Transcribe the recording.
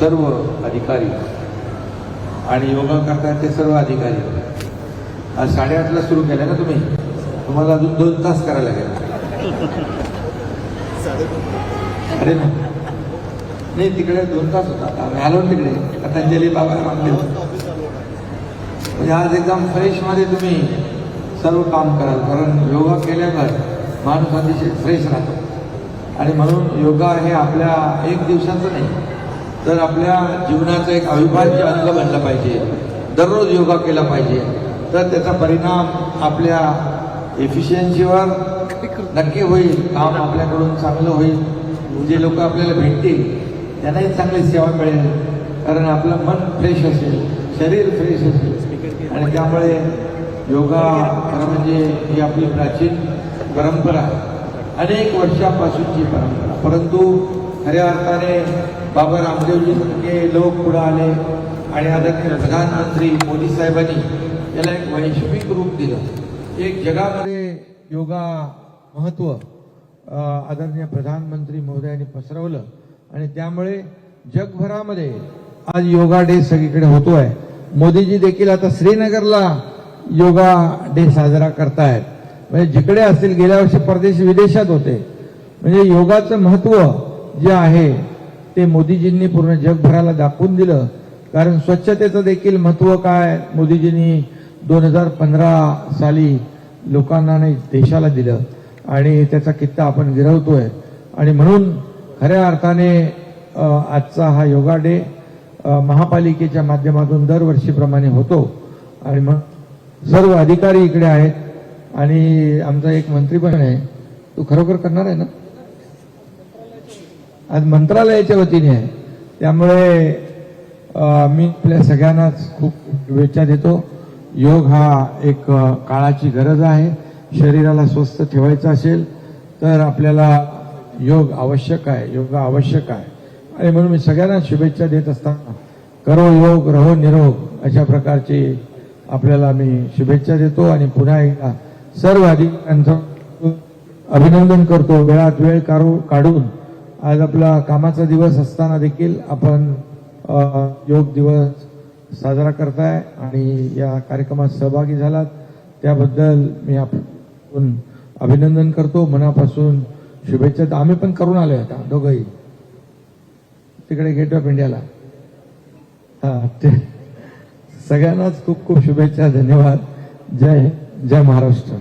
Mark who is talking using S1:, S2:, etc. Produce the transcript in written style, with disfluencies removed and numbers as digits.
S1: सर्व अधिकारी आणि योगा करतायत ते सर्व अधिकारी आज 8:30ला सुरू केलं ना तुम्ही, तुम्हाला अजून 2 तास करायला लागेल. अरे नाही तिकडे 2 तास होता, आम्ही आलो तिकडे पतंजली बाबा रामदेव. म्हणजे आज एकदम फ्रेशमध्ये तुम्ही सर्व काम कराल, कारण योगा केल्यावर माणूस अतिशय फ्रेश राहतो. आणि म्हणून योगा हे आपल्या एक दिवसाचं नाही तर आपल्या जीवनाचं एक अविभाज्य अंग बनलं पाहिजे. दररोज योगा केला पाहिजे, तर त्याचा परिणाम आपल्या एफिशियन्सीवर नक्की होईल. काम आपल्याकडून चांगलं होईल, जे लोक आपल्याला भेटतील त्यांनाही चांगली सेवा मिळेल, कारण आपलं मन फ्रेश असेल, शरीर फ्रेश असेल. आणि त्यामुळे योगा खरं म्हणजे ही आपली प्राचीन परंपरा, अनेक वर्षापासूनची परंपरा. परंतु खऱ्या अर्थाने बाबा रामदेवजी सारखे लोक पुढे आले आणि आदरणीय प्रधानमंत्री मोदी साहेबांनी याला एक वैश्विक रूप दिलं. एक जगामध्ये योगा महत्त्व आदरणीय प्रधानमंत्री महोदयांनी पसरवलं आणि त्यामुळे जगभरामध्ये आज योगा डे सगळीकडे होतोय. मोदीजी देखील आता श्रीनगरला योगा डे साजरा करतायत. म्हणजे जिकडे असतील, गेल्या वर्षी परदेशी विदेशात होते. म्हणजे योगाचं महत्त्व जे आहे ते मोदीजींनी पूर्ण जगभराला दाखवून दिलं. कारण स्वच्छतेचं देखील महत्त्व काय मोदीजींनी 2015 साली लोकांना नाही देशाला दिलं आणि त्याचा कित्ता आपण गिरवतोय. आणि म्हणून खऱ्या अर्थाने आजचा हा योगा डे महापालिकेच्या माध्यमातून दरवर्षीप्रमाणे होतो. आणि मग सर्व अधिकारी इकडे आहेत आणि आमचा एक मंत्री पण आहे. तू खरोखर करणार आहे ना? आज मंत्रालयाच्या वतीने आहे, त्यामुळे मी आपल्या सगळ्यांनाच खूप शुभेच्छा देतो. योग हा एक काळाची गरज आहे. शरीराला स्वस्थ ठेवायचं असेल तर आपल्याला योग आवश्यक आहे, योगा आवश्यक आहे. आणि म्हणून मी सगळ्यांना शुभेच्छा देत असताना करो योग रहो निरोग अशा प्रकारची आपल्याला मी शुभेच्छा देतो. आणि पुन्हा एकदा सर्व अधिकाऱ्यांचं अभिनंदन करतो. वेळात वेळ काढून आज आपला कामाचा दिवस असताना देखील आपण योग दिवस साजरा करताय आणि या कार्यक्रमात सहभागी झालात त्याबद्दल मी आपण अभिनंदन करतो. मनापासून शुभेच्छा. आम्ही पण करून आलोय आता दोघंही तिकडे गेट ऑफ इंडियाला. सगळ्यांनाच खूप खूप शुभेच्छा. धन्यवाद. जय महाराष्ट्र.